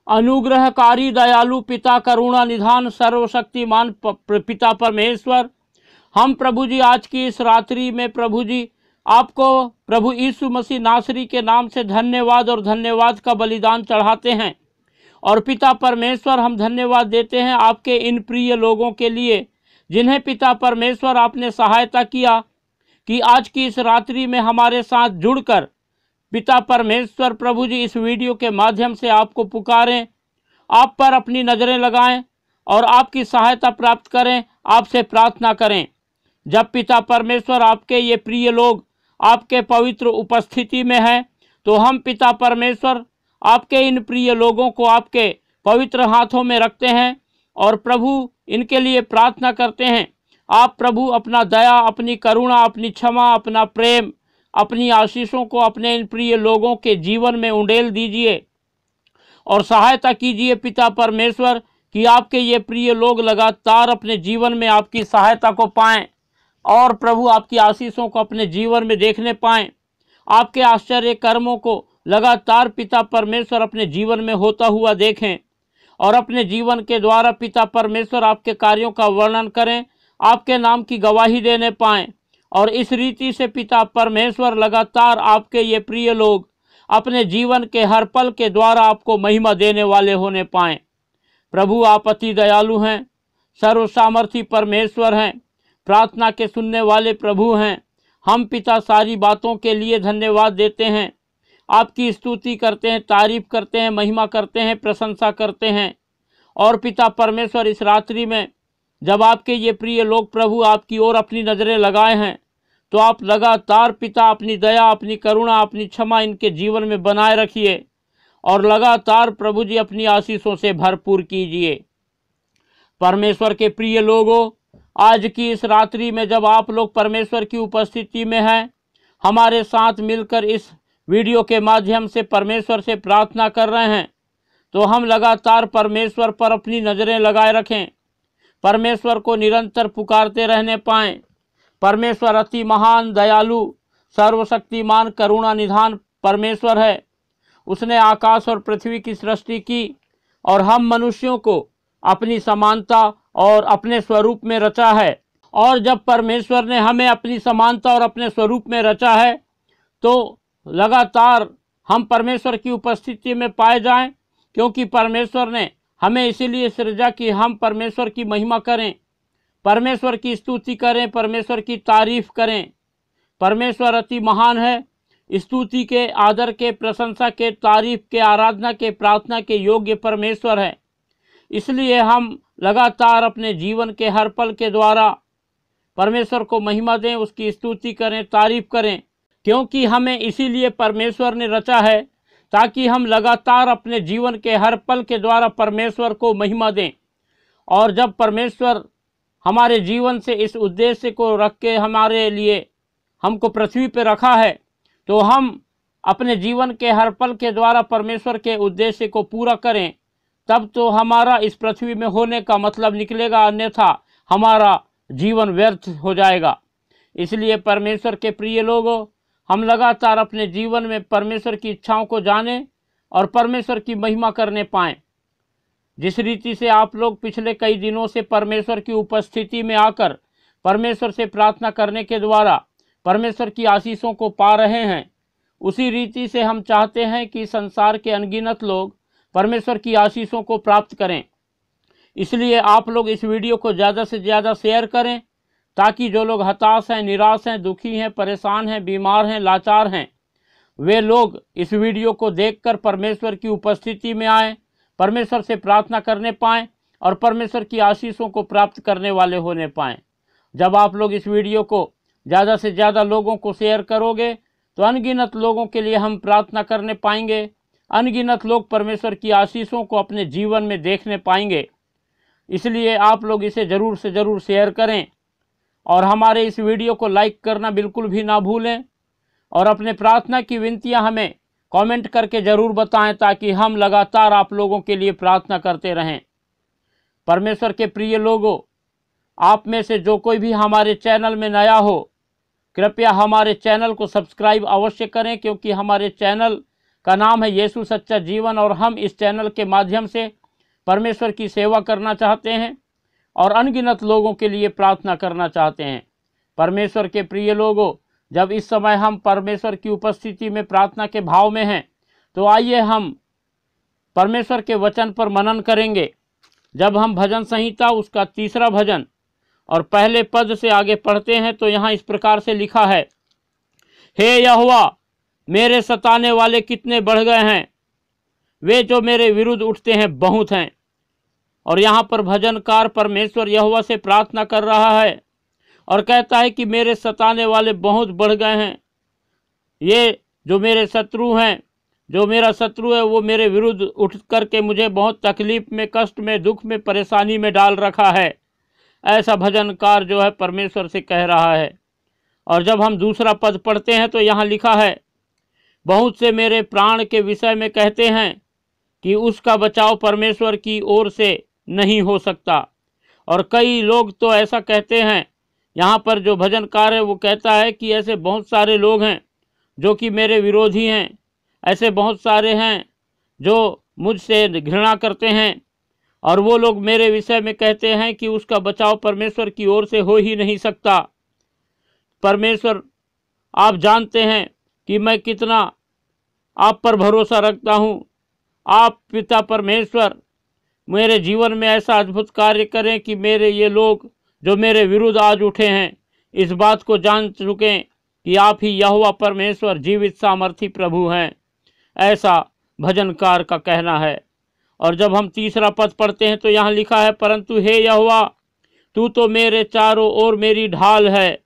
अनुग्रहकारी दयालु पिता, करुणा निधान, सर्वशक्तिमान पिता परमेश्वर, हम प्रभु जी आज की इस रात्रि में प्रभु जी आपको प्रभु यीशु मसीह नासरी के नाम से धन्यवाद और धन्यवाद का बलिदान चढ़ाते हैं। और पिता परमेश्वर, हम धन्यवाद देते हैं आपके इन प्रिय लोगों के लिए जिन्हें पिता परमेश्वर आपने सहायता किया कि आज की इस रात्रि में हमारे साथ जुड़कर पिता परमेश्वर प्रभु जी इस वीडियो के माध्यम से आपको पुकारें, आप पर अपनी नज़रें लगाएं और आपकी सहायता प्राप्त करें, आपसे प्रार्थना करें। जब पिता परमेश्वर आपके ये प्रिय लोग आपके पवित्र उपस्थिति में हैं, तो हम पिता परमेश्वर आपके इन प्रिय लोगों को आपके पवित्र हाथों में रखते हैं और प्रभु इनके लिए प्रार्थना करते हैं। आप प्रभु अपना दया, अपनी करुणा, अपनी क्षमा, अपना प्रेम, अपनी आशीषों को अपने इन प्रिय लोगों के जीवन में उंडेल दीजिए और सहायता कीजिए पिता परमेश्वर कि आपके ये प्रिय लोग लगातार अपने जीवन में आपकी सहायता को पाएं और प्रभु आपकी आशीषों को अपने जीवन में देखने पाएं। आपके आश्चर्य कर्मों को लगातार पिता परमेश्वर अपने जीवन में होता हुआ देखें और अपने जीवन के द्वारा पिता परमेश्वर आपके कार्यों का वर्णन करें, आपके नाम की गवाही देने पाएं। और इस रीति से पिता परमेश्वर लगातार आपके ये प्रिय लोग अपने जीवन के हर पल के द्वारा आपको महिमा देने वाले होने पाएं। प्रभु आप अति दयालु हैं, सर्वसामर्थी परमेश्वर हैं, प्रार्थना के सुनने वाले प्रभु हैं। हम पिता सारी बातों के लिए धन्यवाद देते हैं, आपकी स्तुति करते हैं, तारीफ करते हैं, महिमा करते हैं, प्रशंसा करते हैं। और पिता परमेश्वर इस रात्रि में जब आपके ये प्रिय लोग प्रभु आपकी ओर अपनी नज़रें लगाए हैं, तो आप लगातार पिता अपनी दया, अपनी करुणा, अपनी क्षमा इनके जीवन में बनाए रखिए और लगातार प्रभु जी अपनी आशीषों से भरपूर कीजिए। परमेश्वर के प्रिय लोगों, आज की इस रात्रि में जब आप लोग परमेश्वर की उपस्थिति में हैं, हमारे साथ मिलकर इस वीडियो के माध्यम से परमेश्वर से प्रार्थना कर रहे हैं, तो हम लगातार परमेश्वर पर अपनी नज़रें लगाए रखें, परमेश्वर को निरंतर पुकारते रहने पाएं। परमेश्वर अति महान, दयालु, सर्वशक्तिमान, करुणा निधान परमेश्वर है। उसने आकाश और पृथ्वी की सृष्टि की और हम मनुष्यों को अपनी समानता और अपने स्वरूप में रचा है। और जब परमेश्वर ने हमें अपनी समानता और अपने स्वरूप में रचा है, तो लगातार हम परमेश्वर की उपस्थिति में पाए जाएं, क्योंकि परमेश्वर ने हमें इसीलिए सृजा कि हम परमेश्वर की महिमा करें, परमेश्वर की स्तुति करें, परमेश्वर की तारीफ करें। परमेश्वर अति महान है, स्तुति के, आदर के, प्रशंसा के, तारीफ के, आराधना के, प्रार्थना के योग्य परमेश्वर है। इसलिए हम लगातार अपने जीवन के हर पल के द्वारा परमेश्वर को महिमा दें, उसकी स्तुति करें, तारीफ करें, क्योंकि हमें इसीलिए परमेश्वर ने रचा है ताकि हम लगातार अपने जीवन के हर पल के द्वारा परमेश्वर को महिमा दें। और जब परमेश्वर हमारे जीवन से इस उद्देश्य को रख के हमारे लिए हमको पृथ्वी पर रखा है, तो हम अपने जीवन के हर पल के द्वारा परमेश्वर के उद्देश्य को पूरा करें, तब तो हमारा इस पृथ्वी में होने का मतलब निकलेगा, अन्यथा हमारा जीवन व्यर्थ हो जाएगा। इसलिए परमेश्वर के प्रिय लोगों, हम लगातार अपने जीवन में परमेश्वर की इच्छाओं को जानें और परमेश्वर की महिमा करने पाएं। जिस रीति से आप लोग पिछले कई दिनों से परमेश्वर की उपस्थिति में आकर परमेश्वर से प्रार्थना करने के द्वारा परमेश्वर की आशीषों को पा रहे हैं, उसी रीति से हम चाहते हैं कि संसार के अनगिनत लोग परमेश्वर की आशीषों को प्राप्त करें। इसलिए आप लोग इस वीडियो को ज़्यादा से ज़्यादा शेयर करें, ताकि जो लोग हताश हैं, निराश हैं, दुखी हैं, परेशान हैं, बीमार हैं, लाचार हैं, वे लोग इस वीडियो को देखकर परमेश्वर की उपस्थिति में आएँ, परमेश्वर से प्रार्थना करने पाएँ और परमेश्वर की आशीषों को प्राप्त करने वाले होने पाएँ। जब आप लोग इस वीडियो को ज़्यादा से ज़्यादा लोगों को शेयर करोगे, तो अनगिनत लोगों के लिए हम प्रार्थना करने पाएंगे, अनगिनत लोग परमेश्वर की आशीषों को अपने जीवन में देखने पाएंगे। इसलिए आप लोग इसे ज़रूर से ज़रूर शेयर करें और हमारे इस वीडियो को लाइक करना बिल्कुल भी ना भूलें और अपने प्रार्थना की विनतियां हमें कमेंट करके ज़रूर बताएं, ताकि हम लगातार आप लोगों के लिए प्रार्थना करते रहें। परमेश्वर के प्रिय लोगों, आप में से जो कोई भी हमारे चैनल में नया हो, कृपया हमारे चैनल को सब्सक्राइब अवश्य करें, क्योंकि हमारे चैनल का नाम है यीशु सच्चा जीवन, और हम इस चैनल के माध्यम से परमेश्वर की सेवा करना चाहते हैं और अनगिनत लोगों के लिए प्रार्थना करना चाहते हैं। परमेश्वर के प्रिय लोगों, जब इस समय हम परमेश्वर की उपस्थिति में प्रार्थना के भाव में हैं, तो आइए हम परमेश्वर के वचन पर मनन करेंगे। जब हम भजन संहिता उसका 3रा भजन और पहले पद से आगे पढ़ते हैं तो यहाँ इस प्रकार से लिखा है, हे यहोवा, मेरे सताने वाले कितने बढ़ गए हैं, वे जो मेरे विरुद्ध उठते हैं बहुत हैं। और यहाँ पर भजनकार परमेश्वर यहोवा से प्रार्थना कर रहा है और कहता है कि मेरे सताने वाले बहुत बढ़ गए हैं। ये जो मेरे शत्रु हैं, जो मेरा शत्रु है, वो मेरे विरुद्ध उठ करके मुझे बहुत तकलीफ में, कष्ट में, दुख में, परेशानी में डाल रखा है। ऐसा भजनकार जो है परमेश्वर से कह रहा है। और जब हम 2रा पद पढ़ते हैं तो यहाँ लिखा है, बहुत से मेरे प्राण के विषय में कहते हैं कि उसका बचाव परमेश्वर की ओर से नहीं हो सकता। और कई लोग तो ऐसा कहते हैं, यहाँ पर जो भजनकार है वो कहता है कि ऐसे बहुत सारे लोग हैं जो कि मेरे विरोधी हैं, ऐसे बहुत सारे हैं जो मुझसे घृणा करते हैं, और वो लोग मेरे विषय में कहते हैं कि उसका बचाव परमेश्वर की ओर से हो ही नहीं सकता। परमेश्वर, आप जानते हैं कि मैं कितना आप पर भरोसा रखता हूँ। आप पिता परमेश्वर मेरे जीवन में ऐसा अद्भुत कार्य करें कि मेरे ये लोग जो मेरे विरुद्ध आज उठे हैं, इस बात को जान चुकें कि आप ही यहोवा परमेश्वर जीवित सामर्थी प्रभु हैं। ऐसा भजनकार का कहना है। और जब हम 3रा पद पढ़ते हैं तो यहाँ लिखा है, परंतु हे यहोवा, तू तो मेरे चारों ओर मेरी ढाल है,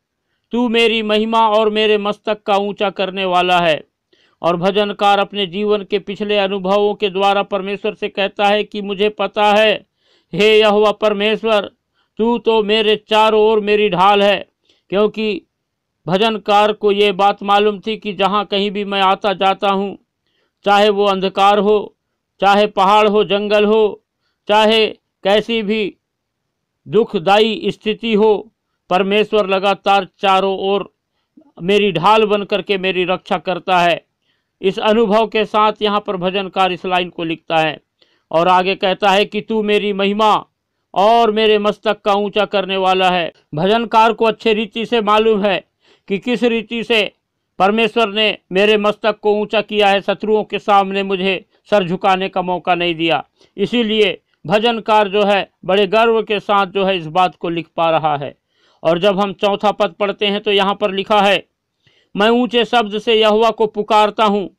तू मेरी महिमा और मेरे मस्तक का ऊंचा करने वाला है। और भजनकार अपने जीवन के पिछले अनुभवों के द्वारा परमेश्वर से कहता है कि मुझे पता है, हे यहोवा परमेश्वर, तू तो मेरे चारों ओर मेरी ढाल है। क्योंकि भजनकार को ये बात मालूम थी कि जहाँ कहीं भी मैं आता जाता हूँ, चाहे वो अंधकार हो, चाहे पहाड़ हो, जंगल हो, चाहे कैसी भी दुखदाई स्थिति हो, परमेश्वर लगातार चारों ओर मेरी ढाल बन करके मेरी रक्षा करता है। इस अनुभव के साथ यहाँ पर भजनकार इस लाइन को लिखता है और आगे कहता है कि तू मेरी महिमा और मेरे मस्तक का ऊंचा करने वाला है। भजनकार को अच्छे रीति से मालूम है कि किस रीति से परमेश्वर ने मेरे मस्तक को ऊंचा किया है, शत्रुओं के सामने मुझे सर झुकाने का मौका नहीं दिया। इसीलिए भजनकार जो है बड़े गर्व के साथ जो है इस बात को लिख पा रहा है। और जब हम 4था पद पढ़ते हैं तो यहाँ पर लिखा है, मैं ऊंचे शब्द से यहोवा को पुकारता हूँ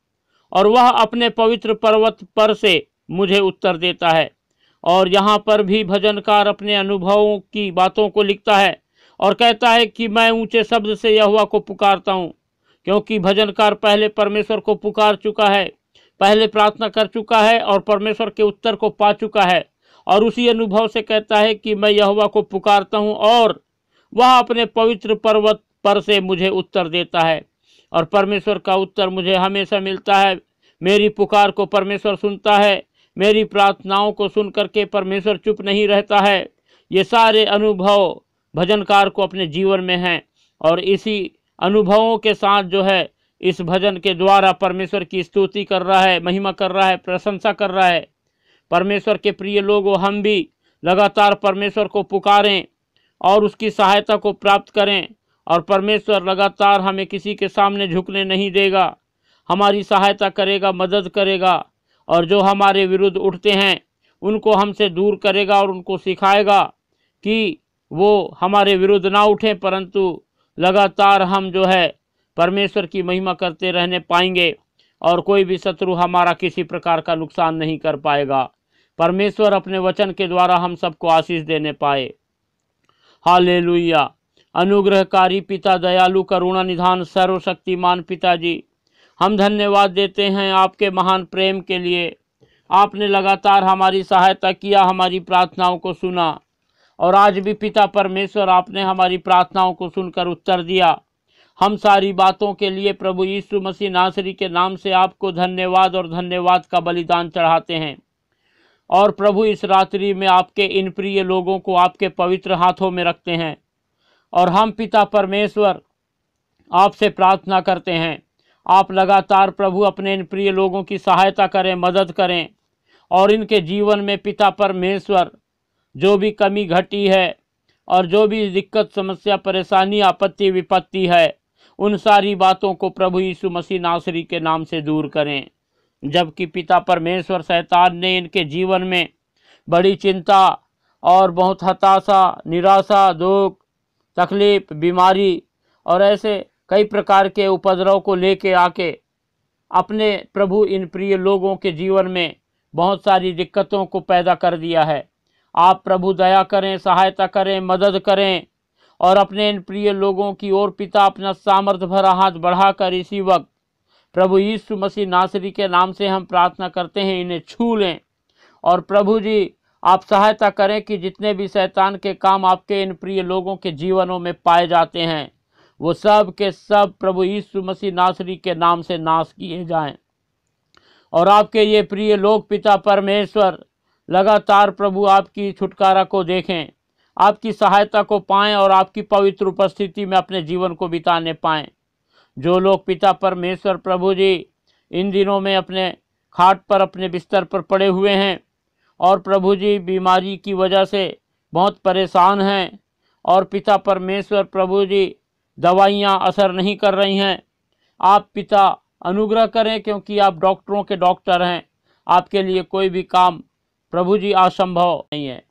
और वह अपने पवित्र पर्वत पर से मुझे उत्तर देता है। और यहाँ पर भी भजनकार अपने अनुभवों की बातों को लिखता है और कहता है कि मैं ऊंचे शब्द से यहोवा को पुकारता हूँ, क्योंकि भजनकार पहले परमेश्वर को पुकार चुका है, पहले प्रार्थना कर चुका है और परमेश्वर के उत्तर को पा चुका है। और उसी अनुभव से कहता है कि मैं यहोवा को पुकारता हूँ और वह अपने पवित्र पर्वत पर से मुझे उत्तर देता है। और परमेश्वर का उत्तर मुझे हमेशा मिलता है। मेरी पुकार को परमेश्वर सुनता है, मेरी प्रार्थनाओं को सुन करके परमेश्वर चुप नहीं रहता है। ये सारे अनुभव भजनकार को अपने जीवन में हैं और इसी अनुभवों के साथ जो है इस भजन के द्वारा परमेश्वर की स्तुति कर रहा है, महिमा कर रहा है, प्रशंसा कर रहा है। परमेश्वर के प्रिय लोगों, हम भी लगातार परमेश्वर को पुकारें और उसकी सहायता को प्राप्त करें। और परमेश्वर लगातार हमें किसी के सामने झुकने नहीं देगा, हमारी सहायता करेगा, मदद करेगा। और जो हमारे विरुद्ध उठते हैं उनको हमसे दूर करेगा और उनको सिखाएगा कि वो हमारे विरुद्ध ना उठें, परंतु लगातार हम जो है परमेश्वर की महिमा करते रहने पाएंगे और कोई भी शत्रु हमारा किसी प्रकार का नुकसान नहीं कर पाएगा। परमेश्वर अपने वचन के द्वारा हम सबको आशीष देने पाए। हालेलुया। अनुग्रहकारी पिता, दयालु, करुणा निधान, सर्वशक्तिमान पिताजी, हम धन्यवाद देते हैं आपके महान प्रेम के लिए। आपने लगातार हमारी सहायता किया, हमारी प्रार्थनाओं को सुना और आज भी पिता परमेश्वर आपने हमारी प्रार्थनाओं को सुनकर उत्तर दिया। हम सारी बातों के लिए प्रभु यीशु मसीह नासरी के नाम से आपको धन्यवाद और धन्यवाद का बलिदान चढ़ाते हैं। और प्रभु इस रात्रि में आपके इन प्रिय लोगों को आपके पवित्र हाथों में रखते हैं और हम पिता परमेश्वर आपसे प्रार्थना करते हैं, आप लगातार प्रभु अपने इन प्रिय लोगों की सहायता करें, मदद करें, और इनके जीवन में पिता परमेश्वर जो भी कमी घटी है और जो भी दिक्कत, समस्या, परेशानी, आपत्ति, विपत्ति है, उन सारी बातों को प्रभु यीशु मसीह नासरी के नाम से दूर करें। जबकि पिता परमेश्वर शैतान ने इनके जीवन में बड़ी चिंता और बहुत हताशा, निराशा, दुख, तकलीफ, बीमारी और ऐसे कई प्रकार के उपद्रव को लेके आके अपने प्रभु इन प्रिय लोगों के जीवन में बहुत सारी दिक्कतों को पैदा कर दिया है। आप प्रभु दया करें, सहायता करें, मदद करें और अपने इन प्रिय लोगों की ओर पिता अपना सामर्थ्य भरा हाथ बढ़ाकर इसी वक्त प्रभु यीशु मसीह नासरी के नाम से हम प्रार्थना करते हैं, इन्हें छू लें। और प्रभु जी आप सहायता करें कि जितने भी शैतान के काम आपके इन प्रिय लोगों के जीवनों में पाए जाते हैं, वो सब के सब प्रभु यीशु मसीह नासरी के नाम से नाश किए जाएं। और आपके ये प्रिय लोग पिता परमेश्वर लगातार प्रभु आपकी छुटकारा को देखें, आपकी सहायता को पाएं और आपकी पवित्र उपस्थिति में अपने जीवन को बिताने पाएं। जो लोग पिता परमेश्वर प्रभु जी इन दिनों में अपने खाट पर, अपने बिस्तर पर पड़े हुए हैं और प्रभु जी बीमारी की वजह से बहुत परेशान हैं और पिता परमेश्वर प्रभु जी दवाइयाँ असर नहीं कर रही हैं, आप पिता अनुग्रह करें, क्योंकि आप डॉक्टरों के डॉक्टर हैं। आपके लिए कोई भी काम प्रभु जी असंभव नहीं है।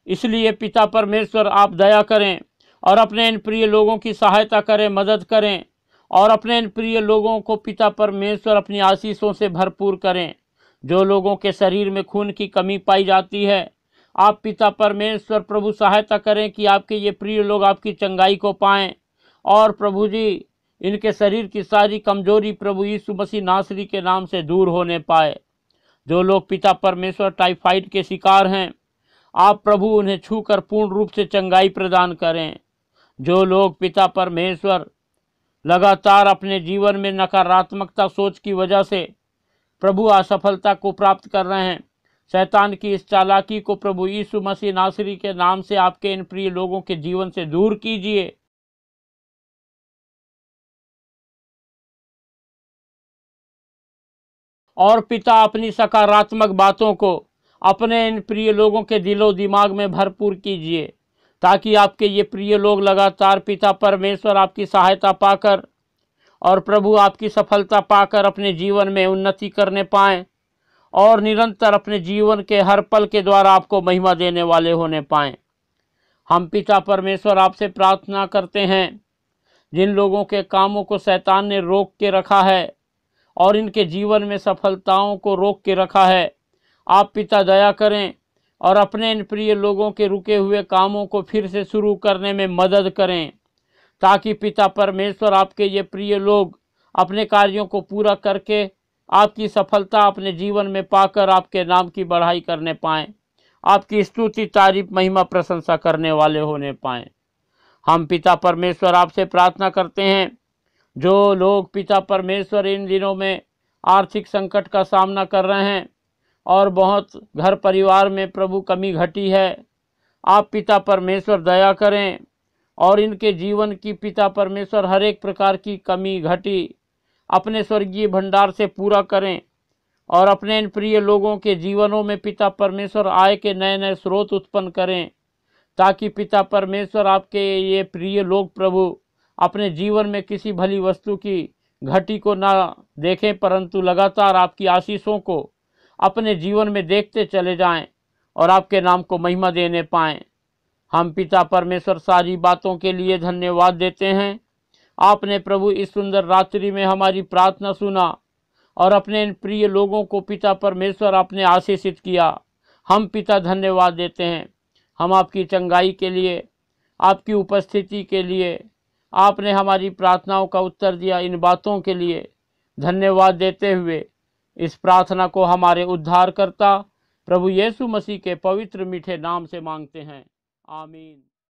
इसलिए पिता परमेश्वर आप दया करें और अपने इन प्रिय लोगों की सहायता करें, मदद करें और अपने इन प्रिय लोगों को पिता परमेश्वर अपनी आशीषों से भरपूर करें। जो लोगों के शरीर में खून की कमी पाई जाती है, आप पिता परमेश्वर प्रभु सहायता करें कि आपके ये प्रिय लोग आपकी चंगाई को पाएं और प्रभु जी इनके शरीर की सारी कमजोरी प्रभु यीशु मसीह नासरी के नाम से दूर होने पाए। जो लोग पिता परमेश्वर टाइफाइड के शिकार हैं, आप प्रभु उन्हें छूकर पूर्ण रूप से चंगाई प्रदान करें। जो लोग पिता परमेश्वर लगातार अपने जीवन में नकारात्मकता सोच की वजह से प्रभु असफलता को प्राप्त कर रहे हैं, शैतान की इस चालाकी को प्रभु यीशु मसीह नासरी के नाम से आपके इन प्रिय लोगों के जीवन से दूर कीजिए। और पिता अपनी सकारात्मक बातों को अपने इन प्रिय लोगों के दिलो दिमाग में भरपूर कीजिए, ताकि आपके ये प्रिय लोग लगातार पिता परमेश्वर आपकी सहायता पाकर और प्रभु आपकी सफलता पाकर अपने जीवन में उन्नति करने पाएं और निरंतर अपने जीवन के हर पल के द्वारा आपको महिमा देने वाले होने पाएं। हम पिता परमेश्वर आपसे प्रार्थना करते हैं, जिन लोगों के कामों को शैतान ने रोक के रखा है और इनके जीवन में सफलताओं को रोक के रखा है, आप पिता दया करें और अपने इन प्रिय लोगों के रुके हुए कामों को फिर से शुरू करने में मदद करें, ताकि पिता परमेश्वर आपके ये प्रिय लोग अपने कार्यों को पूरा करके आपकी सफलता अपने जीवन में पाकर आपके नाम की बढ़ाई करने पाएँ, आपकी स्तुति, तारीफ, महिमा, प्रशंसा करने वाले होने पाएँ। हम पिता परमेश्वर आपसे प्रार्थना करते हैं, जो लोग पिता परमेश्वर इन दिनों में आर्थिक संकट का सामना कर रहे हैं और बहुत घर परिवार में प्रभु कमी घटी है, आप पिता परमेश्वर दया करें और इनके जीवन की पिता परमेश्वर हर एक प्रकार की कमी घटी अपने स्वर्गीय भंडार से पूरा करें और अपने इन प्रिय लोगों के जीवनों में पिता परमेश्वर आय के नए नए स्रोत उत्पन्न करें, ताकि पिता परमेश्वर आपके ये प्रिय लोग प्रभु अपने जीवन में किसी भली वस्तु की घटी को ना देखें, परंतु लगातार आपकी आशीषों को अपने जीवन में देखते चले जाएं और आपके नाम को महिमा देने पाएं। हम पिता परमेश्वर सारी बातों के लिए धन्यवाद देते हैं। आपने प्रभु इस सुंदर रात्रि में हमारी प्रार्थना सुना और अपने इन प्रिय लोगों को पिता परमेश्वर आपने आशीषित किया। हम पिता धन्यवाद देते हैं। हम आपकी चंगाई के लिए, आपकी उपस्थिति के लिए, आपने हमारी प्रार्थनाओं का उत्तर दिया, इन बातों के लिए धन्यवाद देते हुए इस प्रार्थना को हमारे उद्धारकर्ता प्रभु यीशु मसीह के पवित्र मीठे नाम से मांगते हैं, आमीन।